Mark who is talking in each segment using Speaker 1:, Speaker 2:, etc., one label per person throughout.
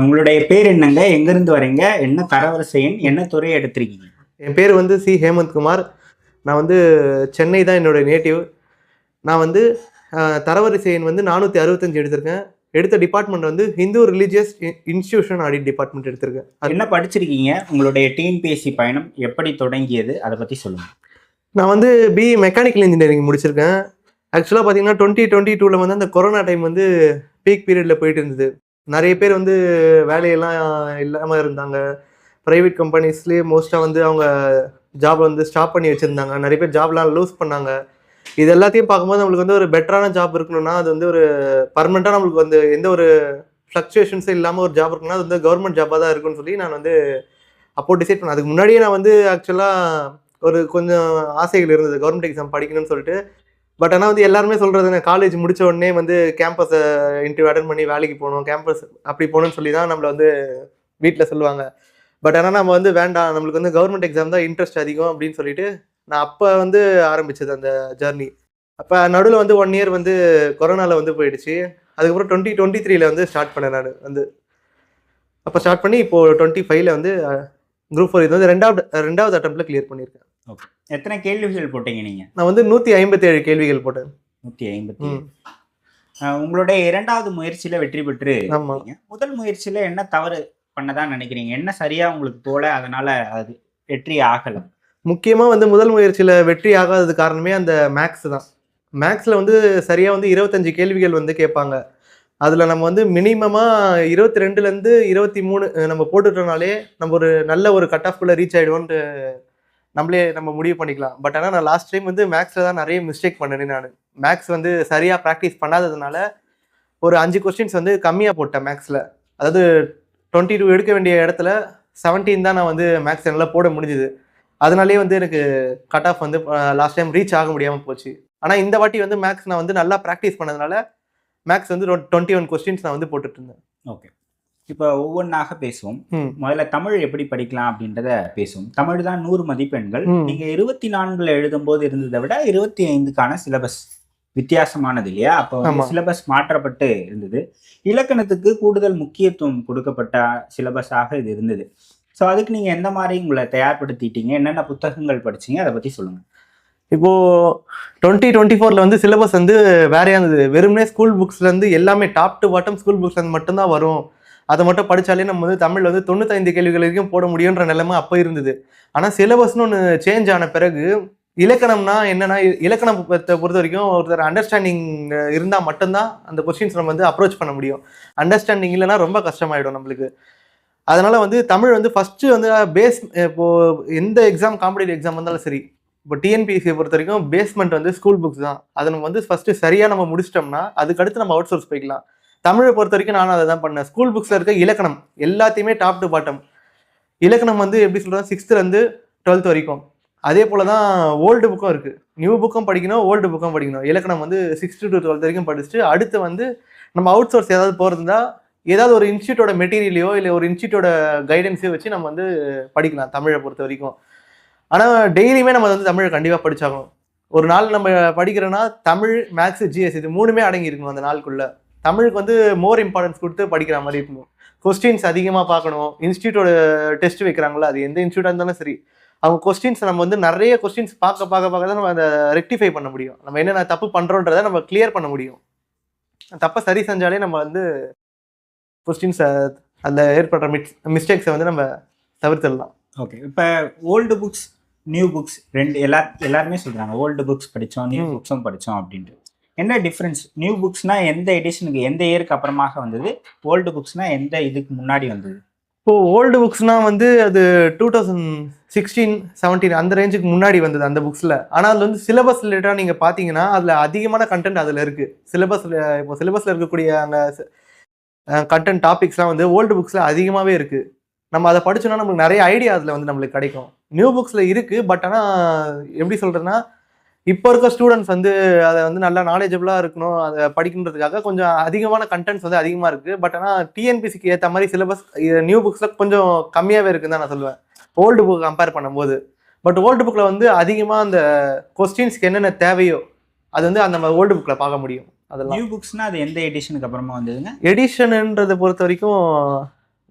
Speaker 1: உங்களுடைய பேர் என்னங்க? எங்கேருந்து வரீங்க? என்ன தரவரிசை எண்? என்ன துறை எடுத்திருக்கீங்க?
Speaker 2: என் பேர் வந்து சி ஹேமந்த்குமார். நான் வந்து சென்னை தான் என்னோட நேட்டிவ். நான் வந்து தரவரிசை எண் வந்து 465 எடுத்திருக்கேன். எடுத்த டிபார்ட்மெண்ட் வந்து Hindu religious institution audit department எடுத்திருக்கேன்.
Speaker 1: என்ன படிச்சிருக்கீங்க? உங்களுடைய டிஎன்பிஎஸ்சி பயணம் எப்படி தொடங்கியது? அதை பற்றி சொல்லுங்கள்.
Speaker 2: நான் வந்து பிஇ மெக்கானிக்கல் இன்ஜினியரிங் முடிச்சிருக்கேன். ஆக்சுவலாக பார்த்தீங்கன்னா 2022 வந்து அந்த கொரோனா டைம் வந்து பீக் பீரியடில் போயிட்டு இருந்தது. நிறைய பேர் வந்து வேலையெல்லாம் இல்லாமல் இருந்தாங்க. ப்ரைவேட் கம்பெனிஸ்லேயே மோஸ்ட்டாக வந்து அவங்க ஜாப் வந்து ஸ்டாப் பண்ணி வச்சுருந்தாங்க. நிறைய பேர் ஜாப்லாம் லூஸ் பண்ணாங்க. இது எல்லாத்தையும் பார்க்கும்போது நம்மளுக்கு வந்து ஒரு பெட்டரான ஜாப் இருக்கணும்னா அது வந்து ஒரு பர்மனெண்ட்டாக நம்மளுக்கு வந்து எந்த ஒரு ஃப்ளக்சுவேஷன்ஸும் இல்லாமல் ஒரு ஜாப் இருக்குன்னா அது வந்து கவர்மெண்ட் ஜாப்பாக தான் இருக்குன்னு சொல்லி நான் வந்து அப்போது டிசைட் பண்ணேன். அதுக்கு முன்னாடியே நான் வந்து ஆக்சுவலாக ஒரு கொஞ்சம் ஆசைகள் இருந்தது கவர்மெண்ட் எக்ஸாம் படிக்கணும்னு சொல்லிட்டு. பட் ஆனால் வந்து எல்லாருமே சொல்கிறது நான் காலேஜ் முடித்த உடனே வந்து கேம்பஸை இன்டர்வியூ அட்டன் பண்ணி வேலைக்கு போகணும், கேம்பஸ் அப்படி போகணும்னு சொல்லி தான் நம்மளை வந்து வீட்டில் சொல்லுவாங்க. பட் ஆனால் நம்ம வந்து வேண்டாம், நம்மளுக்கு வந்து கவர்மெண்ட் எக்ஸாம் தான் இன்ட்ரெஸ்ட் அதிகம் அப்படின்னு சொல்லிட்டு நான் அப்போ வந்து ஆரம்பிச்சது அந்த ஜர்னி. அப்போ நடுவில் வந்து 1 இயர் வந்து கொரோனாவில் வந்து போயிடுச்சு. அதுக்கப்புறம் 2023 வந்து ஸ்டார்ட் பண்ணேன். நான் வந்து அப்போ ஸ்டார்ட் பண்ணி இப்போது 25 வந்து குரூப் 4 இது வந்து ரெண்டாவது அட்டம்ப்டில் கிளியர் பண்ணியிருக்கேன்.
Speaker 1: ஓகே. எத்தனை கேள்விகள் போட்டீங்க நீங்கள்?
Speaker 2: நான் வந்து 157 கேள்விகள் போட்டேன்.
Speaker 1: 157. உங்களுடைய 2வது முயற்சியில் வெற்றி பெற்று முதல் முயற்சியில் என்ன தவறு பண்ணதான் நினைக்கிறீங்க? என்ன சரியாக உங்களுக்கு போல அதனால் அது வெற்றி ஆகலை?
Speaker 2: முக்கியமாக வந்து முதல் முயற்சியில் வெற்றி ஆகாதது காரணமே அந்த மேக்ஸ் தான். மேக்ஸில் வந்து சரியாக வந்து 25 கேள்விகள் வந்து கேட்பாங்க. அதில் நம்ம வந்து மினிமமாக 22லேருந்து 23 நம்ம போட்டுட்டோம்னாலே நம்ம ஒரு நல்ல ஒரு கட் ஆஃப்குள்ளே ரீச் ஆகிடுவோன்ட்டு நம்ம முடிவு பண்ணிக்கலாம். பட் ஆனால் நான் லாஸ்ட் டைம் வந்து மேக்ஸில் தான் நிறைய மிஸ்டேக் பண்ணேன். நான் மேக்ஸ் வந்து சரியாக ப்ராக்டிஸ் பண்ணாததுனால ஒரு 5 கொஸ்டின்ஸ் வந்து கம்மியாக போட்டேன் மேக்ஸில். அதாவது 22 எடுக்க வேண்டிய இடத்துல 17 தான் நான் வந்து மேக்ஸ் நல்லா போட முடிஞ்சுது. அதனாலே வந்து எனக்கு கட் ஆஃப் வந்து லாஸ்ட் டைம் ரீச் ஆக முடியாமல் போச்சு. ஆனால் இந்த வாட்டி வந்து மேக்ஸ் நான் வந்து நல்லா ப்ராக்டிஸ் பண்ணதுனால மேக்ஸ் வந்து 21 கொஸ்டின்ஸ் நான் வந்து போட்டுட்டு இருந்தேன்.
Speaker 1: ஓகே. இப்போ ஒவ்வொன்றாக பேசுவோம். முதல்ல தமிழ் எப்படி படிக்கலாம் அப்படின்றத பேசுவோம். தமிழ் தான் 100 மதிப்பெண்கள். நீங்கள் 24 எழுதும்போது இருந்ததை விட 25க்கான சிலபஸ் வித்தியாசமானது இல்லையா? அப்போ சிலபஸ் மாற்றப்பட்டு இருந்தது. இலக்கணத்துக்கு கூடுதல் முக்கியத்துவம் கொடுக்கப்பட்ட சிலபஸாக இது இருந்தது. ஸோ அதுக்கு நீங்கள் எந்த மாதிரி உங்களை தயார்படுத்திட்டீங்க? என்னென்ன புத்தகங்கள் படிச்சீங்க? அதை பற்றி சொல்லுங்கள்.
Speaker 2: இப்போது 2024 வந்து சிலபஸ் வந்து வேறையாக இருந்தது. வெறுமனே ஸ்கூல் புக்ஸ்லேருந்து எல்லாமே டாப் டு பாட்டம் ஸ்கூல் புக்ஸ்லேருந்து மட்டும்தான் வரும். அதை மட்டும் படித்தாலே நம்ம வந்து தமிழில் வந்து 95 கேள்விகள் வரைக்கும் போட முடியுன்ற நிலைமை அப்போ இருந்தது. ஆனால் சிலபஸ்னு ஒன்று சேஞ்ச் ஆன பிறகு இலக்கணம்னா என்னென்னா, இலக்கணத்தை பொறுத்த வரைக்கும் ஒருத்தர் அண்டர்ஸ்டாண்டிங் இருந்தால் மட்டும்தான் அந்த கொஸ்டின்ஸ் நம்ம வந்து அப்ரோச் பண்ண முடியும். அண்டர்ஸ்டாண்டிங் இல்லைன்னா ரொம்ப கஷ்டமாயிடும் நம்மளுக்கு. அதனால் வந்து தமிழ் வந்து ஃபஸ்ட்டு வந்து பேஸ். இப்போது எந்த எக்ஸாம் காம்படிட்டிவ் எக்ஸாம் வந்தாலும் சரி, இப்போ டிஎன்பிஎஸ்சியை பொறுத்த வரைக்கும் பேஸ்மெண்ட் வந்து ஸ்கூல் புக்ஸ் தான். அதை நம்ம வந்து ஃபஸ்ட்டு சரியாக நம்ம முடிச்சிட்டோம்னா அதுக்கடுத்து நம்ம அவுட் சோர்ஸ் போய்க்கலாம். தமிழை பொறுத்த வரைக்கும் நானும் அதை தான் பண்ணேன். ஸ்கூல் புக்ஸில் இருக்க இலக்கணம் எல்லாத்தையுமே டாப் டு பாட்டம். இலக்கணம் வந்து எப்படி சொல்கிறோம், 6th to 12th வரைக்கும். அதே போல் தான் ஓல்டு புக்கும் இருக்குது. நியூ புக்கும் படிக்கணும், ஓல்டு புக்கும் படிக்கணும். இலக்கணம் வந்து 6th to 12th வரைக்கும் படிச்சுட்டு அடுத்து வந்து நம்ம அவுட் சோர்ஸ் ஏதாவது போகிறதுனா ஏதாவது ஒரு இன்ஸ்டியூட்டோட மெட்டீரியலையோ இல்லை ஒரு இன்ஸ்டியூட்டோட கைடன்ஸையோ வச்சு நம்ம வந்து படிக்கலாம் தமிழை பொறுத்த வரைக்கும். ஆனால் டெய்லியுமே நம்ம வந்து தமிழை கண்டிப்பாக படித்தாகணும். ஒரு நாள் நம்ம படிக்கிறோன்னா தமிழ், மேக்ஸு, ஜிஎஸ் இது 3மே அடங்கி இருக்கணும் அந்த நாளுக்குள்ளே. தமிழுக்கு வந்து மோர் இம்பார்ட்டன்ஸ் கொடுத்து படிக்கிற மாதிரி இருக்கணும். கொஸ்டின்ஸ் அதிகமாக பார்க்கணும். இன்ஸ்டியூட்டோட டெஸ்ட் வைக்கிறாங்களா, அது எந்த இன்ஸ்டியூட்டாக இருந்தாலும் சரி, அவங்க கொஸ்டின்ஸ் நம்ம வந்து நிறைய கொஸ்டின்ஸ் பார்க்க தான் நம்ம அதை ரெக்டிஃபை பண்ண முடியும். நம்ம என்னென்ன தப்பு பண்ணுறோன்றதை நம்ம கிளியர் பண்ண முடியும். தப்பை சரி செஞ்சாலே நம்ம வந்து கொஸ்டின்ஸை அதில் ஏற்படுற மிஸ்டேக்ஸை வந்து நம்ம தவிர்த்துடலாம்.
Speaker 1: ஓகே. இப்போ ஓல்டு புக்ஸ், நியூ புக்ஸ் எல்லாருமே சொல்கிறாங்க ஓல்டு புக்ஸ் படித்தோம், நியூ புக்ஸும் படித்தோம் அப்படின்ட்டு. என்ன டிஃப்ரென்ஸ்? நியூ புக்ஸ்னால் எந்த எடிஷனுக்கு, எந்த இயருக்கு அப்புறமாக வந்தது? ஓல்டு புக்ஸ்னால் எந்த இதுக்கு முன்னாடி வந்தது?
Speaker 2: இப்போது ஓல்டு புக்ஸ்னால் வந்து அது 2016, 17 அந்த ரேஞ்சுக்கு முன்னாடி வந்தது அந்த புக்ஸில். ஆனால் அதில் வந்து சிலபஸ் ரிலேட்டடாக நீங்கள் பார்த்தீங்கன்னா அதில் அதிகமான கண்டென்ட் அதில் இருக்குது. இப்போ சிலபஸில் இருக்கக்கூடிய அந்த கண்டென்ட் டாபிக்ஸ்லாம் வந்து ஓல்டு புக்ஸில் அதிகமாகவே இருக்குது. நம்ம அதை படித்தோன்னா நம்மளுக்கு நிறைய ஐடியா அதில் வந்து நம்மளுக்கு கிடைக்கும். நியூ புக்ஸில் இருக்குது. பட் ஆனால் எப்படி சொல்கிறதுனா, இப்போ இருக்க ஸ்டூடெண்ட்ஸ் வந்து அதை வந்து நல்லா நாலேஜபிளாக இருக்கணும், அதை படிக்கணுன்றதுக்காக கொஞ்சம் அதிகமான கண்டென்ட்ஸ் வந்து அதிகமாக இருக்குது. பட் ஆனால் டிஎன்பிசிக்கு ஏற்ற மாதிரி சிலபஸ் நியூ புக்ஸில் கொஞ்சம் கம்மியாகவே இருக்குன்னு தான் நான் சொல்லுவேன் ஓல்டு புக் கம்பேர் பண்ணும்போது. பட் ஓல்டு புக்கில் வந்து அதிகமாக அந்த கொஸ்டின்ஸ்க்கு என்னென்ன தேவையோ அது வந்து அந்த ஓல்டு புக்கில் பார்க்க முடியும்.
Speaker 1: அதெல்லாம் நியூ புக்ஸ்னால் அது எந்த எடிஷனுக்கு அப்புறமா வந்ததுங்க?
Speaker 2: எடிஷனுன்றதை பொறுத்த வரைக்கும்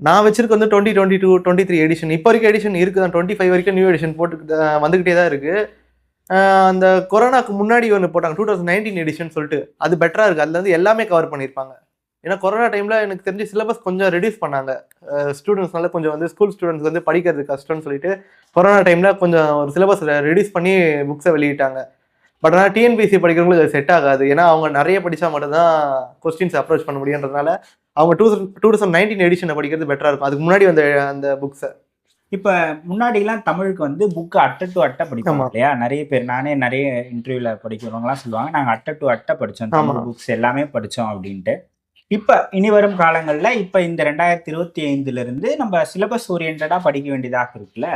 Speaker 2: நான் வச்சிருக்க வந்து 2022 23 எடிஷன். இப்போ வரைக்கும் எடிஷன் இருக்குது தான். 25 வரைக்கும் நியூ எடிஷன் போட்டு வந்துகிட்டே தான் இருக்கு. அந்த கொரோனாக்கு முன்னாடி ஒன்று போட்டாங்க 2019 எடிஷன் சொல்லிட்டு, அது பெட்டரா இருக்கு. அதுல வந்து எல்லாமே கவர் பண்ணியிருப்பாங்க. ஏன்னா கொரோனா டைம்ல எனக்கு தெரிஞ்சு சிலபஸ் கொஞ்சம் ரெடியூஸ் பண்ணாங்க. ஸ்டூடெண்ட்ஸ்னால கொஞ்சம் வந்து ஸ்கூல் ஸ்டூடெண்ட்ஸ் வந்து படிக்கிறது கஷ்டம்னு சொல்லிட்டு கொரோனா டைம்ல கொஞ்சம் ஒரு சிலபஸ் ரெடியூஸ் பண்ணி புக்ஸை வெளியிட்டாங்க. பட் ஆனால் டிஎன்பிஎஸ்சி படிக்கிறவங்களுக்கு அது செட் ஆகாது. ஏன்னா அவங்க நிறைய படிச்சா மட்டும்தான் கொஸ்டின்ஸ் அப்ரோச் பண்ண முடியுன்றதுனால அவங்க 2019 எடிஷனை படிக்கிறது பெட்டரா இருக்கும். அதுக்கு முன்னாடி வந்த அந்த புக்ஸை.
Speaker 1: இப்ப முன்னாடிலாம் தமிழுக்கு வந்து புக்கு அட்டை டு அட்டை படிப்பாங்க இல்லையா? நிறைய பேர், நானே நிறைய இன்டர்வியூல படிக்கிறவங்கலாம் சொல்லுவாங்க, நாங்க அட்டை டு அட்டை படிச்சோம், தமிழ் புக்ஸ் எல்லாமே படிச்சோம் அப்படின்ட்டு. இப்ப இனி வரும் காலங்கள்ல இப்ப இந்த 2025 இருந்து நம்ம சிலபஸ் ஓரியன்டா படிக்க வேண்டியதாக இருக்குல்ல,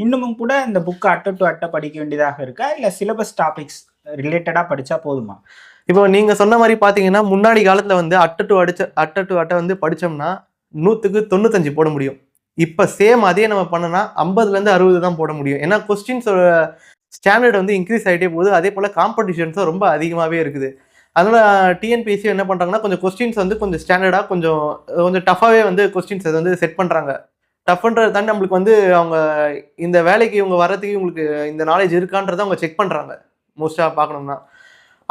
Speaker 1: இன்னமும் கூட இந்த புக் அட்டை டு அட்டை படிக்க வேண்டியதாக இருக்கா, இல்ல சிலபஸ் டாபிக்ஸ் ரிலேட்டடா படிச்சா போதுமா?
Speaker 2: இப்போ நீங்க சொன்ன மாதிரி பாத்தீங்கன்னா முன்னாடி காலத்துல வந்து அட்டை டு அட்டை வந்து படிச்சோம்னா 100க்கு 95 போட முடியும். இப்ப சேம் அதே நம்ம பண்ணனா 50லேருந்து 60 தான் போட முடியும். ஏன்னா கொஸ்டின்ஸோட ஸ்டாண்டர்ட் வந்து இன்க்ரீஸ் ஆகிட்டே போகுது. அதே போல காம்படிஷன்ஸும் ரொம்ப அதிகமாகவே இருக்குது. அதனால டிஎன்பிஎஸ்சி என்ன பண்றாங்கன்னா கொஞ்சம் கொஸ்டின்ஸ் வந்து கொஞ்சம் ஸ்டாண்டர்டா கொஞ்சம் டஃபாவே வந்து கொஸ்டின்ஸ் வந்து செட் பண்றாங்க. டஃப்ன்றதை தாண்டி நம்மளுக்கு வந்து அவங்க இந்த வேலைக்கு இவங்க வர்றதுக்கு இவங்களுக்கு இந்த நாலேஜ் இருக்கான்றதை அவங்க செக் பண்றாங்க மோஸ்டா பார்க்கணும்னா.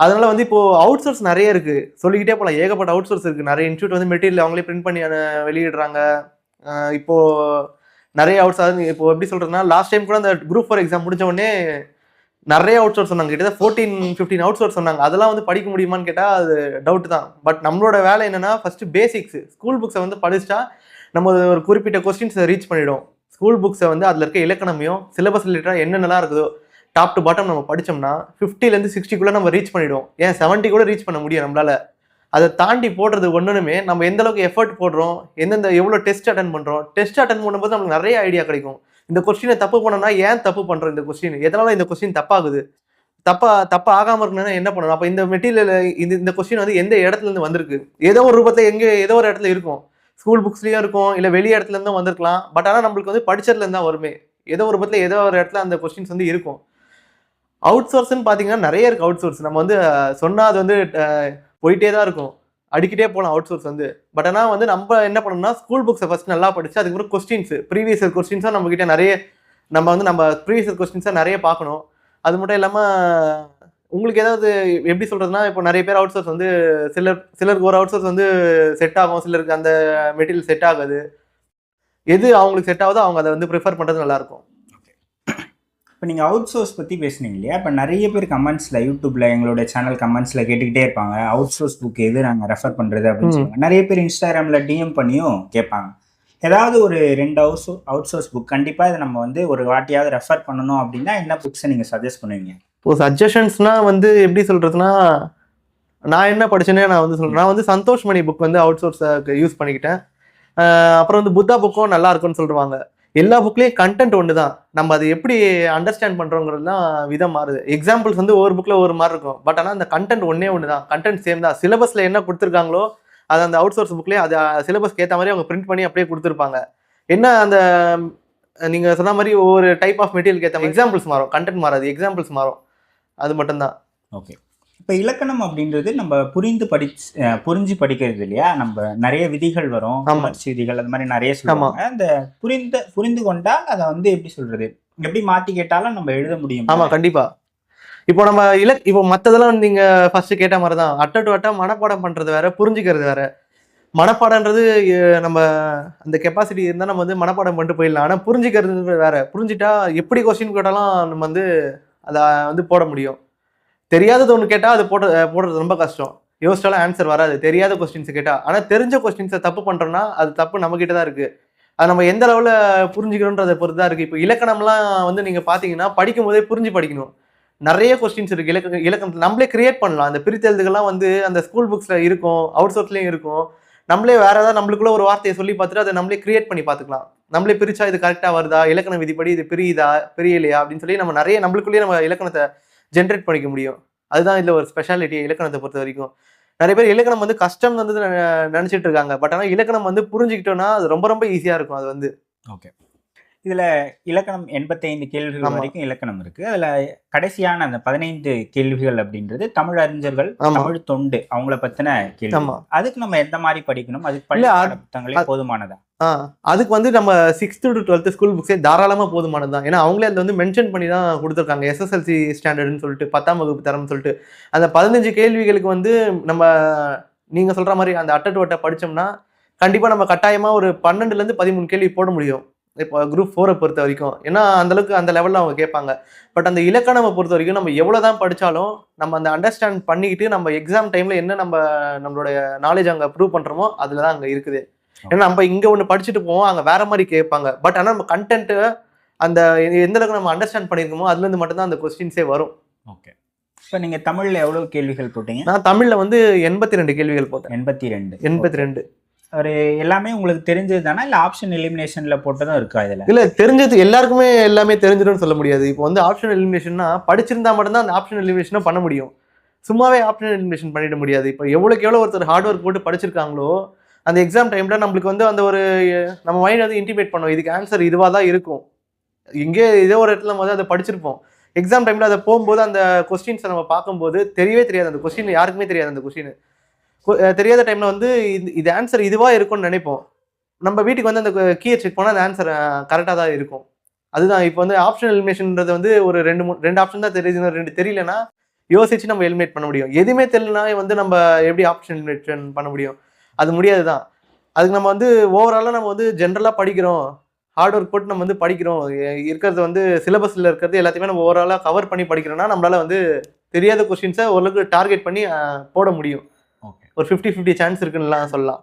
Speaker 2: அதனால வந்து இப்போ அவுட் சோர்ஸ் நிறைய இருக்கு, சொல்லிக்கிட்டே போகலாம். ஏகப்பட்ட அவுட் சோர்ஸ் இருக்கு. நிறைய இன்ஸ்டியூட் வந்து மெட்டீரியல் அவங்களே பிரிண்ட் பண்ணி வெளியிடுறாங்க. இப்போ நிறைய அவுட் சோர்ஸ். இப்போ எப்படி சொல்றதுன்னா லாஸ்ட் டைம் கூட அந்த குரூப் 4 எக்ஸாம் முடிஞ்ச உடனே நிறைய அவுட் சோர்ஸ் சொன்னாங்க. கிட்டத்தட்ட 14-15 அவுட் சோர்ஸ் சொன்னாங்க. அதெல்லாம் வந்து படிக்க முடியுமான்னு கேட்டால் அது டவுட் தான். பட் நம்மளோட வேலை என்னன்னா ஃபர்ஸ்ட் பேசிக்ஸ் ஸ்கூல் புக்ஸை வந்து படிச்சுட்டா நம்ம ஒரு குறிப்பிட்ட கொஸ்டின்ஸை ரீச் பண்ணிடும். ஸ்கூல் புக்ஸை வந்து அதில் இருக்க இலக்கணமையும் சிலபஸ் ரிலேட்டடாக என்னென்னலாம் இருக்குதோ டாப் டு பாட்டம் நம்ம படித்தோம்னா 50லேருந்து 60 நம்ம ரீச் பண்ணிவிடும். ஏன் 70 கூட ரீச் பண்ண முடியும் நம்மளால. அதை தாண்டி போடுறது ஒன்றுமே நம்ம எந்த அளவுக்கு எஃபர்ட் போடுறோம், எவ்வளோ டெஸ்ட் அட்டன் பண்ணுறோம். டெஸ்ட் அட்டன் பண்ணும்போது நமக்கு நிறைய ஐடியா கிடைக்கும். இந்த கொஸ்டினை தப்பு பண்ணோம்னா ஏன் தப்பு பண்ணுறோம், இந்த கொஸ்டின் எதனால இந்த கொஸ்டின் தப்பாகுது, தப்பா ஆகாமல் இருக்கணும்னா என்ன பண்ணணும். அப்போ இந்த மெட்டீரியல் இந்த கொஸ்டின் வந்து எந்த இடத்துல இருந்து வந்திருக்கு, ஏதோ ஒரு ரூபத்தில் ஏதோ ஒரு இடத்துல இருக்கும். ஸ்கூல் புக்ஸ்லயும் இருக்கும், இல்லை வெளி இடத்துல இருந்தும் வந்திருக்கலாம். பட் ஆனால் நம்மளுக்கு வந்து படிச்சதுல இருந்தா வருமே, ஏதோ ஒரு ரூபத்தில் ஏதோ ஒரு இடத்துல அந்த கொஸ்டின்ஸ் வந்து இருக்கும். அவுட் சோர்ஸ்ன்னு பார்த்தீங்கன்னா நிறைய இருக்கு. அவுட் சோர்ஸ் நம்ம வந்து சொன்னால் அது வந்து போயிட்டே தான் இருக்கும், அடிக்கிட்டே போகலாம் அவுட் சோர்ஸ் வந்து. பட் ஆனால் வந்து நம்ம என்ன பண்ணணும்னா ஸ்கூல் புக்ஸை ஃபர்ஸ்ட் நல்லா படிச்சு அதுக்கப்புறம் கொஸ்டின்ஸ் ப்ரீவியஸ் இயர் கொஸ்டின்ஸாக நம்ம கிட்ட நிறைய நம்ம ப்ரீவியஸ் இயர் கொஸ்டின்ஸாக நிறைய பார்க்கணும். அது மட்டும் இல்லாமல் உங்களுக்கு ஏதாவது எப்படி சொல்றதுன்னா இப்போ நிறைய பேர் அவுட் சோர்ஸ் வந்து சிலருக்கு ஒரு அவுட் சோர்ஸ் வந்து செட் ஆகும், சிலருக்கு அந்த மெட்டீரியல் செட் ஆகாது. எது அவங்களுக்கு செட் ஆகுதோ அவங்க அதை வந்து ப்ரிஃபர் பண்ணுறது நல்லா இருக்கும்.
Speaker 1: இப்போ நீங்கள் அவுட் சோர்ஸ் பற்றி பேசுனீங்க இல்லையா? இப்போ நிறைய பேர் கமெண்ட்ஸில் யூடியூப்பில் எங்களோட சேனல் கமெண்ட்ஸில் கேட்டுக்கிட்டே இருப்பாங்க, அவுட் சோர்ஸ் புக் எது நாங்கள் ரெஃபர் பண்ணுறது அப்படின்னு சொல்லுவாங்க. நிறைய பேர் இன்ஸ்டாகிராமில் டிஎம் பண்ணியும் கேட்பாங்க. ஏதாவது ஒரு 2 அவுட் சோர்ஸ் புக் கண்டிப்பாக இதை நம்ம வந்து ஒரு வாட்டியாவது ரெஃபர் பண்ணணும் அப்படின்னா என்ன புக்ஸை நீங்கள் சஜஸ்ட் பண்ணுவீங்க?
Speaker 2: இப்போ சஜஷன்ஸ்னால் வந்து எப்படி சொல்கிறதுனா, நான் என்ன படிச்சேனே நான் வந்து சொல்கிறேன். நான் வந்து சந்தோஷ் மணி புக் வந்து அவுட் சோர்ஸை யூஸ் பண்ணிக்கிட்டேன். அப்புறம் வந்து புத்தா புக்கும் நல்லா இருக்குன்னு சொல்லுவாங்க. எல்லா புக்லேயும் கண்டென்ட் ஒன்று தான், நம்ம அதை எப்படி அண்டர்ஸ்டாண்ட் பண்ணுறோங்கிறது தான் விதம் மாறுது. எக்ஸாம்பிள்ஸ் வந்து ஒவ்வொரு புக்கில் ஒவ்வொரு மாதிரி இருக்கும். பட் ஆனால் அந்த கண்டென்ட் ஒன்றே ஒன்று தான், கண்டென்ட் சேம் தான். சிலபஸில் என்ன கொடுத்துருக்காங்களோ அது அந்த அவுட் சோர்ஸ் புக்லேயே அது சிலபஸ்க்கு ஏற்ற மாதிரி அவங்க பிரிண்ட் பண்ணி அப்படியே கொடுத்துருப்பாங்க. என்ன அந்த நீங்கள் சொன்ன மாதிரி ஒவ்வொரு டைப் ஆஃப் மெட்டீரியலுக்கு ஏற்ற எக்ஸாம்பிள்ஸ் மாறும், கண்டென்ட் மாறாது, எக்ஸாம்பிள்ஸ் மாறும். அது மட்டும்தான்.
Speaker 1: ஓகே. இப்போ இலக்கணம் அப்படின்றது நம்ம புரிஞ்சு படிக்கிறது இல்லையா? நம்ம நிறைய விதிகள் வரும், உணர்ச்சி விதிகள், அது மாதிரி நிறைய சொல்லுவாங்க. அந்த புரிந்து கொண்டால் அதை வந்து எப்படி சொல்றது, எப்படி மாற்றி கேட்டாலும் நம்ம எழுத முடியும்.
Speaker 2: ஆமாம், கண்டிப்பாக. இப்போ நம்ம இப்போ மற்றதெல்லாம் நீங்கள் ஃபர்ஸ்ட் கேட்ட மாதிரி தான். அட்டை டு அட்டை மனப்பாடம் பண்ணுறது வேற, புரிஞ்சுக்கிறது வேற. மனப்பாடன்றது நம்ம அந்த கெப்பாசிட்டி இருந்தால் நம்ம வந்து மனப்பாடம் பண்ணிட்டு போயிடலாம். ஆனால் புரிஞ்சுக்கிறது வேற. புரிஞ்சுட்டா எப்படி கொஸ்டின் கேட்டாலும் நம்ம வந்து அதை வந்து போட முடியும். தெரியாதது ஒன்று கேட்டால் அது போடுறது ரொம்ப கஷ்டம், யோசிச்சாலும் ஆன்சர் வராது தெரியாத கொஸ்டின்ஸ் கேட்டால். ஆனால் தெரிஞ்ச கொஸ்டின்ஸை தப்பு பண்ணுறோன்னா அது தப்பு நம்மக்கிட்ட தான் இருக்குது. அது நம்ம எந்த அளவில் புரிஞ்சுக்கணுன்றதை பொறுத்து தான் இருக்குது. இப்போ இலக்கணம்லாம் வந்து நீங்கள் பார்த்தீங்கன்னா படிக்கும் போதே புரிஞ்சு படிக்கணும். நிறைய கொஸ்டின்ஸ் இருக்குது இலக்கணத்தில். நம்மளே கிரியேட் பண்ணலாம். அந்த பிரித்தெழுதுகள்லாம் வந்து அந்த ஸ்கூல் புக்ஸில் இருக்கும், அவுட் சோர்ஸ்லேயும் இருக்கும். நம்மளே வேற ஏதாவது நம்மளுக்குள்ள ஒரு வார்த்தையை சொல்லி பார்த்துட்டு அதை நம்மளே கிரியேட் பண்ணி பார்த்துக்கலாம். நம்மளே பிரிச்சா இது கரெக்டாக வருதா, இலக்கண விதிப்படி இது பிரியலையா அப்படின்னு சொல்லி நம்ம நிறைய நம்மளுக்குள்ளேயே நம்ம இலக்கணத்தை ஜென்ரேட் பண்ணிக்க முடியும். அதுதான் இதில் ஒரு ஸ்பெஷாலிட்டி இலக்கணத்தை பொறுத்த வரைக்கும். நிறைய பேர் இலக்கணம் வந்து கஷ்டம் வந்து நினச்சிட்டு இருக்காங்க. பட் ஆனால் இலக்கணம் வந்து புரிஞ்சுக்கிட்டோன்னா அது ரொம்ப ரொம்ப ஈஸியாக இருக்கும். அது வந்து
Speaker 1: ஓகே. இதுல இலக்கணம் 85 கேள்விகள்
Speaker 2: ஆமா.
Speaker 1: வரைக்கும் இலக்கணம் இருக்கு. அதுல கடைசியான அந்த 15 கேள்விகள் அப்படின்றது தமிழ் அறிஞர்கள்,
Speaker 2: ஆமா.
Speaker 1: தமிழ் தொண்டு அவங்கள பத்தின கேள்வி.
Speaker 2: ஆமா.
Speaker 1: அதுக்கு நம்ம எந்த மாதிரி படிக்கணும்? அதுக்கு
Speaker 2: இல்ல,
Speaker 1: பள்ளி புத்தகங்களே போதுமானதா?
Speaker 2: அதுக்கு வந்து நம்ம 6th to 12th ஸ்கூல் புக்ஸே தாராளமா போதுமானது தான். ஏன்னா அவங்களே அதில் வந்து மென்ஷன் பண்ணி தான் கொடுத்துருக்காங்க. எஸ்எஸ்எல்சி ஸ்டாண்டர்ட்னு சொல்லிட்டு 10ஆம் வகுப்பு தரம்னு சொல்லிட்டு அந்த 15 கேள்விகளுக்கு வந்து நம்ம நீங்க சொல்ற மாதிரி அந்த அட்டை படிச்சோம்னா கண்டிப்பா நம்ம கட்டாயமா ஒரு 12ல இருந்து 13 கேள்வி போட முடியும். இப்போ குரூப் 4 பொறுத்த வரைக்கும். ஏன்னா அந்த அளவுக்கு அந்த லெவல்ல அவங்க கேட்பாங்க. பட் அந்த இலக்கணமை பொறுத்த வரைக்கும் நம்ம எவ்வளவுதான் படிச்சாலும் நம்ம அந்த அண்டர்ஸ்டாண்ட் பண்ணிக்கிட்டு நம்ம எக்ஸாம் டைம்ல என்ன நம்மளுடைய நாலேஜ் அங்க ப்ரூவ் பண்றோமோ அதுலதான் அங்க இருக்குது. ஏன்னா நம்ம இங்க ஒண்ணு படிச்சுட்டு போவோம், அங்க வேற மாதிரி கேட்பாங்க. பட் ஆனா நம்ம கண்டென்ட் அந்த எந்த அளவுக்கு நம்ம அண்டர்ஸ்டாண்ட் பண்ணிருக்கோமோ அதுல இருந்து மட்டும்தான் அந்த கொஸ்டின்ஸே வரும்.
Speaker 1: ஓகே. இப்ப நீங்க தமிழ்ல எவ்வளவு கேள்விகள் போட்டீங்க?
Speaker 2: நான் தமிழ்ல வந்து 82 கேள்விகள் போட்டேன்.
Speaker 1: 82.
Speaker 2: 82.
Speaker 1: ஒரு எல்லாமே உங்களுக்கு தெரிஞ்சது தானா, இல்ல ஆப்ஷன் எலிமினேஷன்ல போட்டதும் இருக்கா இதுல?
Speaker 2: இல்ல, தெரிஞ்சது எல்லாருக்குமே எல்லாமே தெரிஞ்சிடும்னு சொல்ல முடியாது. இப்போ வந்து ஆப்ஷன் எலிமினேஷன்னா படிச்சிருந்தா மட்டும்தான் அந்த ஆப்ஷன் எலிமினேஷனை பண்ண முடியும். சும்மாவே ஆப்ஷன் எலிமினேஷன் பண்ணிட முடியாது. இப்போ எவ்வளோக்கு எவ்வளோ ஒருத்தர் ஹார்ட் ஒர்க் போட்டு படிச்சிருக்காங்களோ அந்த எக்ஸாம் டைம்ல நம்மளுக்கு வந்து அந்த ஒரு நம்ம மைண்ட் வந்து இன்டிமேட் பண்ணும், இதுக்கு ஆன்சர் இதுவாக தான் இருக்கும். இங்கே இதே ஒரு இடத்துல நம்ம வந்து அதை படிச்சிருப்போம். எக்ஸாம் டைம்ல அதை போகும்போது அந்த கொஸ்டின்ஸை நம்ம பார்க்கும்போது தெரியவே தெரியாது. அந்த கொஸ்டின் யாருக்குமே தெரியாது. அந்த கொஸ்டின் தெரியாத டைம்ல வந்து இது ஆன்சர் இதுவா இருக்கும்னு நினைப்போம். நம்ம வீட்டுக்கு வந்து அந்த கீயை செக் பண்ணால் அந்த ஆன்சர் கரெக்டாக தான் இருக்கும். அதுதான் இப்போ வந்து ஆப்ஷன் எலிமினேஷன்ன்றது வந்து ஒரு 2 ஆப்ஷன் தான் தெரியுது, 2 தெரியலனா யோசிச்சு நம்ம எலிமினேட் பண்ண முடியும். எதுவுமே தெரியலனா வந்து நம்ம எப்படி ஆப்ஷன் எலிமினேஷன் பண்ண முடியும்? அது முடியாது தான். அதுக்கு நம்ம வந்து ஓவராலாக நம்ம வந்து ஜென்ரலாக படிக்கிறோம், ஹார்ட் ஒர்க் போட்டு நம்ம வந்து படிக்கிறோம், இருக்கிறது வந்து சிலபஸில் இருக்கிறது எல்லாத்தையுமே நம்ம ஓவராலாக கவர் பண்ணி படிக்கிறோம்னா நம்மளால வந்து தெரியாத கொஸ்டின்ஸை ஓரளவுக்கு டார்கெட் பண்ணி போட முடியும். ஒரு 50-50 சான்ஸ் இருக்குன்னு சொல்லலாம்.